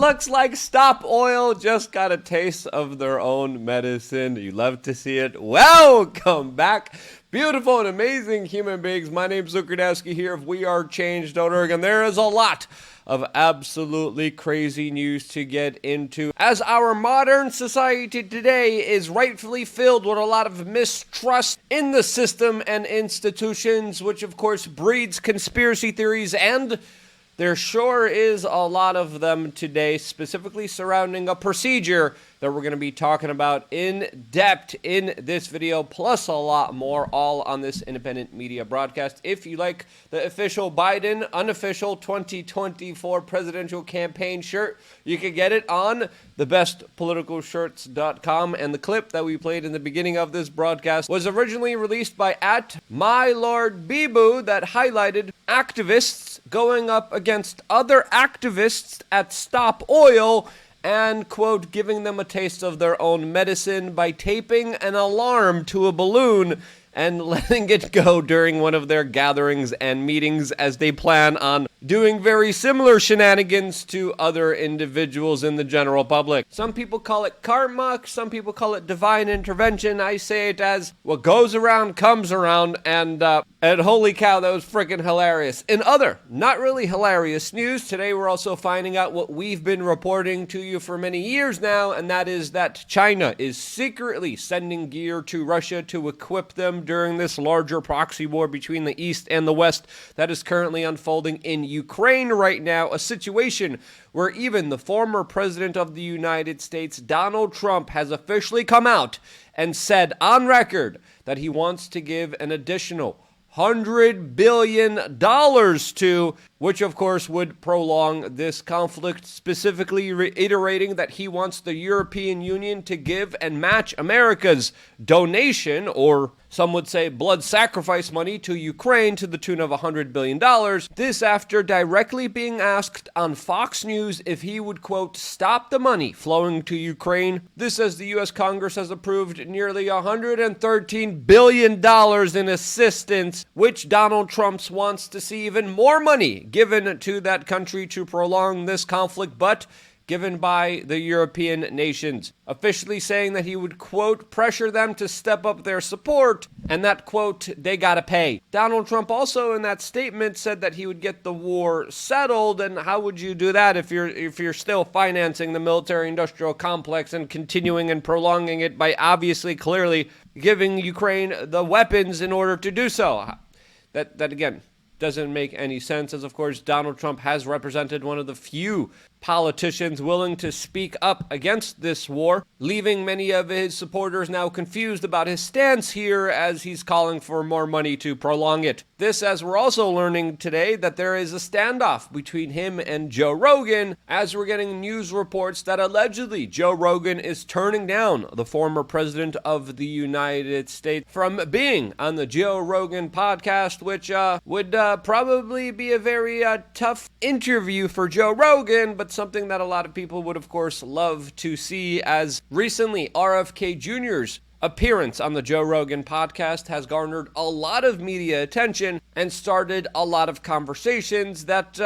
looks like Stop Oil just got a taste of their own medicine. You love to see it. Welcome back, beautiful and amazing human beings. My name's Luke Rudowski here of WeAreChange.org, and there is a lot of absolutely crazy news to get into, as our modern society today is rightfully filled with a lot of mistrust in the system and institutions, which of course breeds conspiracy theories, and there sure is a lot of them today, specifically surrounding a procedure that we're going to be talking about in depth in this video, plus a lot more, all on this independent media broadcast. If you like the official Biden unofficial 2024 presidential campaign shirt, you can get it on thebestpoliticalshirts.com. And the clip that we played in the beginning of this broadcast was originally released by @MyLordBeeboo that highlighted activists going up against other activists at Stop Oil and, quote, giving them a taste of their own medicine by taping an alarm to a balloon and letting it go during one of their gatherings and meetings, as they plan on doing very similar shenanigans to other individuals in the general public. Some people call it karma, some people call it divine intervention. I say it as what goes around comes around, and holy cow, that was freaking hilarious. In other, not really hilarious news, today we're also finding out what we've been reporting to you for many years now, and that is that China is secretly sending gear to Russia to equip them during this larger proxy war between the East and the West that is currently unfolding in Ukraine right now, a situation where even the former president of the United States, Donald Trump, has officially come out and said on record that he wants to give an additional $100 billion to, which of course would prolong this conflict, specifically reiterating that he wants the European Union to give and match America's donation, or some would say blood sacrifice money, to Ukraine to the tune of $100 billion. This after directly being asked on Fox News if he would, quote, stop the money flowing to Ukraine. This as the U.S. Congress has approved nearly $113 billion in assistance, which Donald Trump wants to see even more money given to that country to prolong this conflict, but given by the European nations, officially saying that he would, quote, pressure them to step up their support, and that, quote, they gotta pay. Donald Trump also in that statement said that he would get the war settled, and how would you do that if you're still financing the military-industrial complex and continuing and prolonging it by obviously clearly giving Ukraine the weapons in order to do so? That again doesn't make any sense, as of course Donald Trump has represented one of the few politicians willing to speak up against this war, leaving many of his supporters now confused about his stance here, as he's calling for more money to prolong it. This as we're also learning today that there is a standoff between him and Joe Rogan, as we're getting news reports that allegedly Joe Rogan is turning down the former president of the United States from being on the Joe Rogan podcast, which would probably be a very tough interview for Joe Rogan, but something that a lot of people would of course love to see, as recently RFK Jr.'s appearance on the Joe Rogan podcast has garnered a lot of media attention and started a lot of conversations that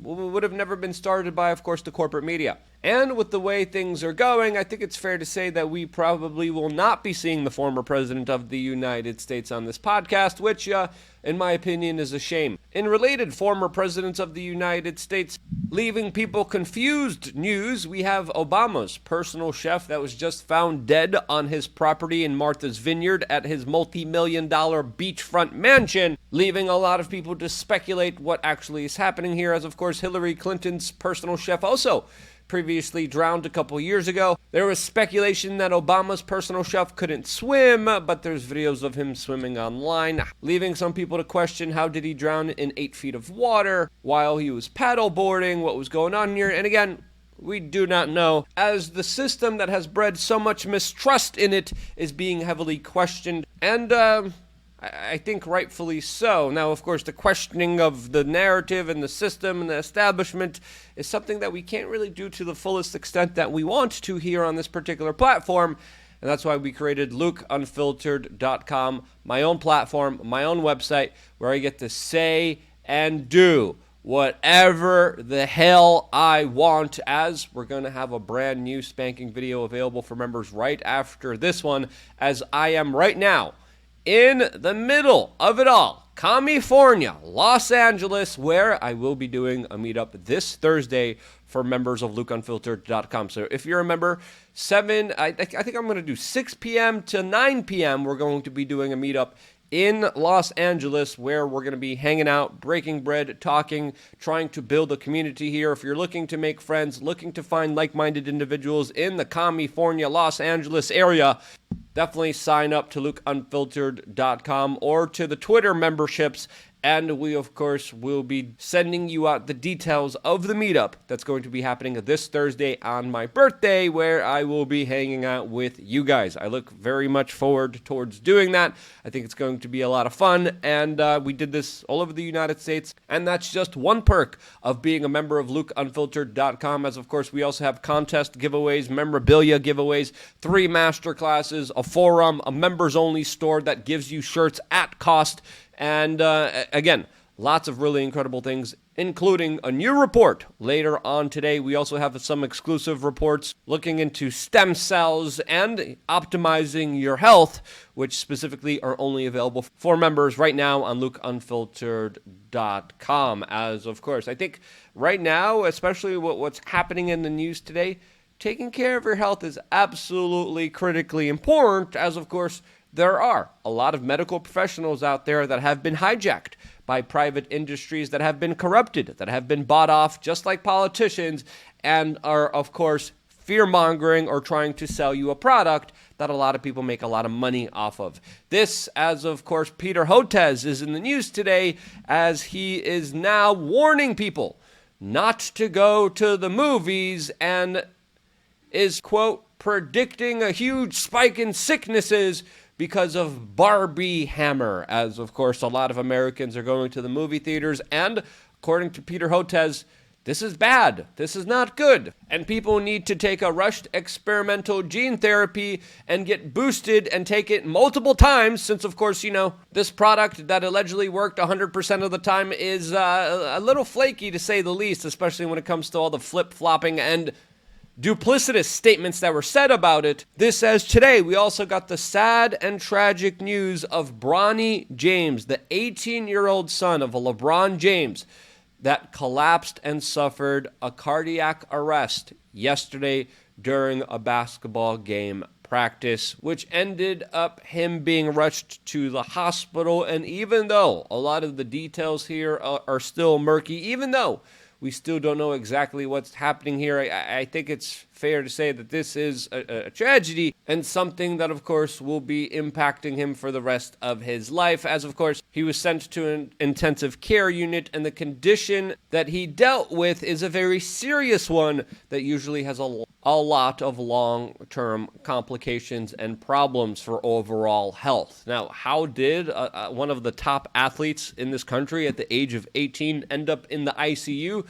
would have never been started by, of course, the corporate media. And with the way things are going, I think it's fair to say that we probably will not be seeing the former president of the United States on this podcast, which, in my opinion, is a shame. In related former presidents of the United States leaving people confused news, we have Obama's personal chef that was just found dead on his property in Martha's Vineyard at his multi-million-dollar beachfront mansion, leaving a lot of people to speculate what actually is happening here, as of course Hillary Clinton's personal chef also previously drowned a couple years ago. There was speculation that Obama's personal chef couldn't swim, but there's videos of him swimming online, leaving some people to question how did he drown in 8 feet of water while he was paddleboarding, what was going on here, and again, we do not know, as the system that has bred so much mistrust in it is being heavily questioned, and I think rightfully so. Now, of course, the questioning of the narrative and the system and the establishment is something that we can't really do to the fullest extent that we want to here on this particular platform. And that's why we created LukeUnfiltered.com, my own platform, my own website, where I get to say and do whatever the hell I want, as we're going to have a brand new spanking video available for members right after this one, as I am right now in the middle of it all. California, Los Angeles, where I will be doing a meetup this Thursday for members of LukeUnfiltered.com. So if you're a member, I think I'm going to do 6 p.m. to 9 p.m. We're going to be doing a meetup in Los Angeles, where we're going to be hanging out, breaking bread, talking, trying to build a community here. If you're looking to make friends, looking to find like-minded individuals in the California, Los Angeles area, definitely sign up to LukeUnfiltered.com or to the Twitter memberships. And we, of course, will be sending you out the details of the meetup that's going to be happening this Thursday on my birthday, where I will be hanging out with you guys. I look very much forward towards doing that. I think it's going to be a lot of fun, and we did this all over the United States. And that's just one perk of being a member of LukeUnfiltered.com, as, of course, we also have contest giveaways, memorabilia giveaways, 3 masterclasses, a forum, a members-only store that gives you shirts at cost, and again, lots of really incredible things, including a new report later on today. We also have some exclusive reports looking into stem cells and optimizing your health, which specifically are only available for members right now on LukeUnfiltered.com. As, of course, I think right now, especially what's happening in the news today, taking care of your health is absolutely critically important, as, of course, there are a lot of medical professionals out there that have been hijacked by private industries, that have been corrupted, that have been bought off just like politicians, and are, of course, fear-mongering or trying to sell you a product that a lot of people make a lot of money off of. This, as of course, Peter Hotez is in the news today, as he is now warning people not to go to the movies and is, quote, predicting a huge spike in sicknesses because of Barbie Hammer, as, of course, a lot of Americans are going to the movie theaters, and according to Peter Hotez, this is bad. This is not good. And people need to take a rushed experimental gene therapy and get boosted and take it multiple times, since, of course, this product that allegedly worked 100% of the time is a little flaky, to say the least, especially when it comes to all the flip-flopping and duplicitous statements that were said about it. This says today we also got the sad and tragic news of Bronny James, the 18-year-old son of LeBron James, that collapsed and suffered a cardiac arrest yesterday during a basketball game practice, which ended up him being rushed to the hospital. And even though a lot of the details here are still murky, even though we still don't know exactly what's happening here, I think it's fair to say that this is a tragedy, and something that, of course, will be impacting him for the rest of his life, as, of course, he was sent to an intensive care unit, and the condition that he dealt with is a very serious one that usually has a lot of long-term complications and problems for overall health. Now, how did one of the top athletes in this country at the age of 18 end up in the ICU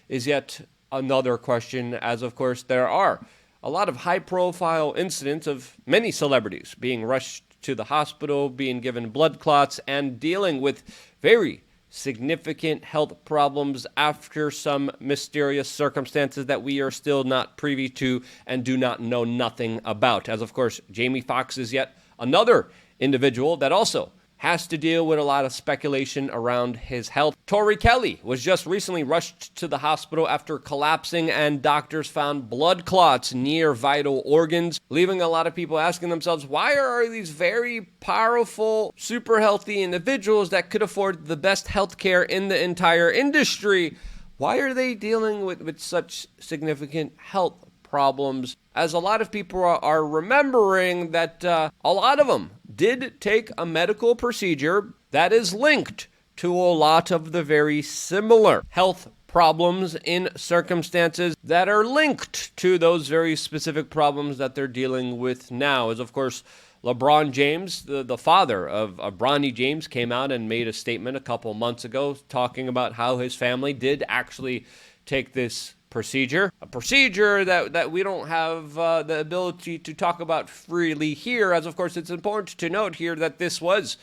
is yet another question, as, of course, there are a lot of high-profile incidents of many celebrities being rushed to the hospital, being given blood clots, and dealing with very significant health problems after some mysterious circumstances that we are still not privy to and do not know nothing about. As, of course, Jamie Foxx is yet another individual that also has to deal with a lot of speculation around his health. Tori Kelly was just recently rushed to the hospital after collapsing, and doctors found blood clots near vital organs, leaving a lot of people asking themselves, why are these very powerful, super healthy individuals that could afford the best healthcare in the entire industry, why are they dealing with such significant health problems? As a lot of people are remembering that a lot of them did take a medical procedure that is linked to a lot of the very similar health problems in circumstances that are linked to those very specific problems that they're dealing with now. As, of course, LeBron James, the father of Bronny James, came out and made a statement a couple months ago talking about how his family did actually take this procedure, a procedure that we don't have the ability to talk about freely here, as, of course, it's important to note here that this was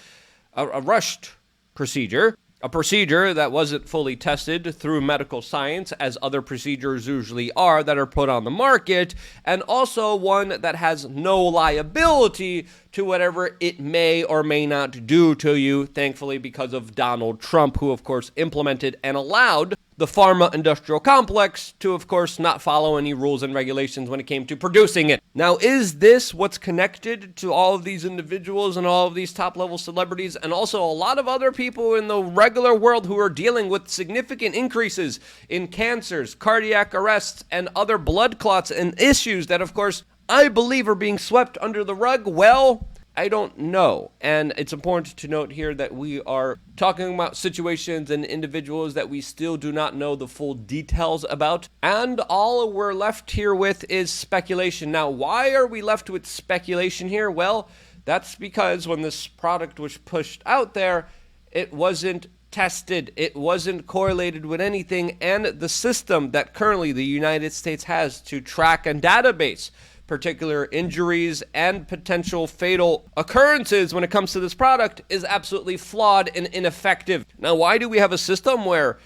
a rushed procedure, a procedure that wasn't fully tested through medical science, as other procedures usually are that are put on the market, and also one that has no liability to whatever it may or may not do to you, thankfully because of Donald Trump, who of course implemented and allowed the pharma industrial complex to, of course, not follow any rules and regulations when it came to producing it. Now, is this what's connected to all of these individuals and all of these top-level celebrities, and also a lot of other people in the regular world who are dealing with significant increases in cancers, cardiac arrests, and other blood clots and issues that, of course, I believe are being swept under the rug? Well, I don't know. And it's important to note here that we are talking about situations and individuals that we still do not know the full details about. And all we're left here with is speculation. Now, why are we left with speculation here? Well, that's because when this product was pushed out there, it wasn't tested. It wasn't correlated with anything. And the system that currently the United States has to track and database particular injuries and potential fatal occurrences when it comes to this product is absolutely flawed and ineffective. Now, why do we have a system where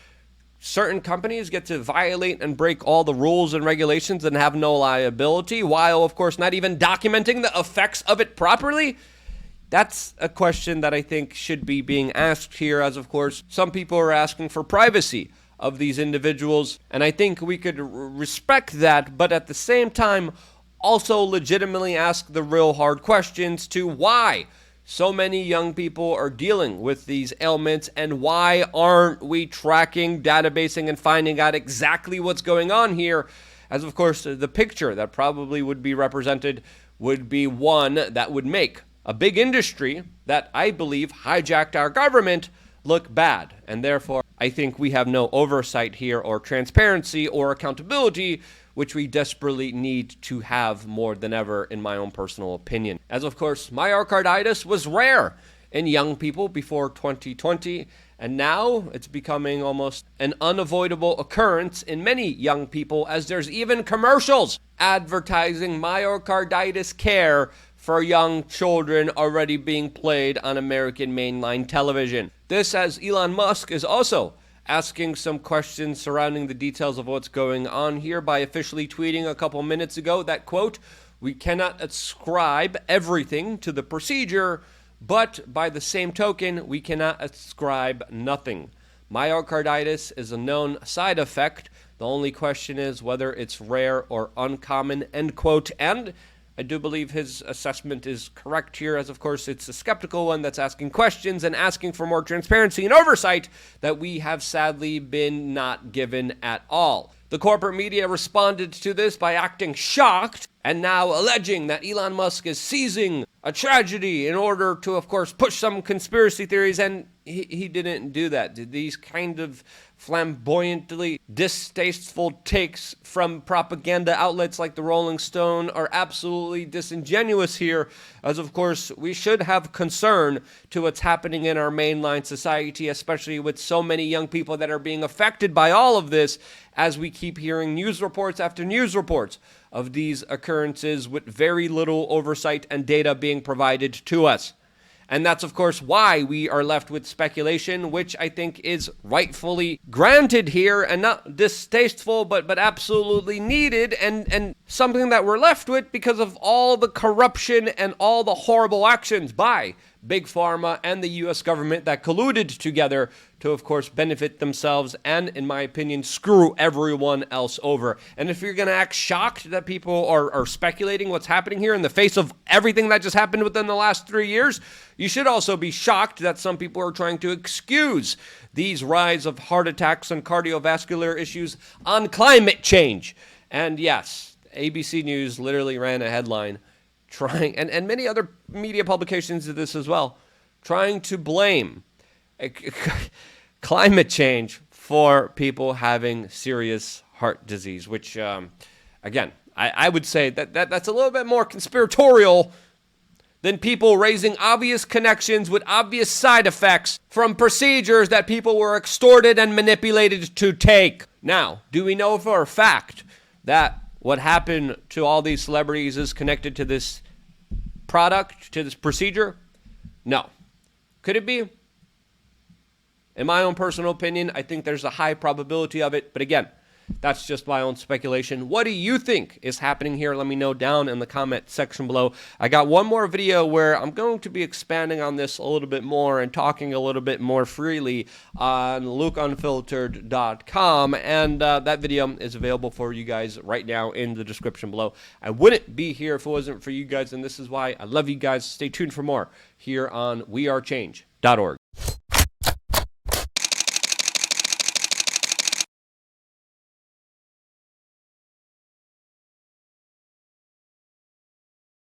certain companies get to violate and break all the rules and regulations and have no liability, while, of course, not even documenting the effects of it properly? That's a question that I think should be being asked here, as, of course, some people are asking for privacy of these individuals, and I think we could respect that, but at the same time, also legitimately ask the real hard questions to why so many young people are dealing with these ailments, and why aren't we tracking, databasing, and finding out exactly what's going on here, as of course the picture that probably would be represented would be one that would make a big industry that I believe hijacked our government look bad, and therefore I think we have no oversight here or transparency or accountability, which we desperately need to have more than ever, in my own personal opinion. As of course, myocarditis was rare in young people before 2020, and now it's becoming almost an unavoidable occurrence in many young people, as there's even commercials advertising myocarditis care for young children already being played on American mainline television. This, as Elon Musk is also asking some questions surrounding the details of what's going on here by officially tweeting a couple minutes ago that, quote, "We cannot ascribe everything to the procedure, but by the same token, we cannot ascribe nothing. Myocarditis is a known side effect. The only question is whether it's rare or uncommon," end quote. And I do believe his assessment is correct here, as of course it's a skeptical one that's asking questions and asking for more transparency and oversight that we have sadly been not given at all. The corporate media responded to this by acting shocked and now alleging that Elon Musk is seizing a tragedy in order to, of course, push some conspiracy theories, and he didn't do that. These kind of flamboyantly distasteful takes from propaganda outlets like the Rolling Stone are absolutely disingenuous here, as of course we should have concern to what's happening in our mainline society, especially with so many young people that are being affected by all of this, as we keep hearing news reports after news reports of these occurrences with very little oversight and data being provided to us. And that's, of course, why we are left with speculation, which I think is rightfully granted here and not distasteful, but absolutely needed, and something that we're left with because of all the corruption and all the horrible actions by Big Pharma and the U.S. government that colluded together to, of course, benefit themselves and, in my opinion, screw everyone else over. And if you're going to act shocked that people are speculating what's happening here in the face of everything that just happened within the last 3 years, you should also be shocked that some people are trying to excuse these rise of heart attacks and cardiovascular issues on climate change. And yes, ABC News literally ran a headline trying, and many other media publications did this as well, trying to blame climate change for people having serious heart disease, which, again, I would say that's a little bit more conspiratorial than people raising obvious connections with obvious side effects from procedures that people were extorted and manipulated to take. Now, do we know for a fact that what happened to all these celebrities is connected to this product, to this procedure? No. Could it be? In my own personal opinion, I think there's a high probability of it. But again, that's just my own speculation. What do you think is happening here? Let me know down in the comment section below. I got one more video where I'm going to be expanding on this a little bit more and talking a little bit more freely on lukeunfiltered.com. And that video is available for you guys right now in the description below. I wouldn't be here if it wasn't for you guys, and this is why I love you guys. Stay tuned for more here on wearechange.org.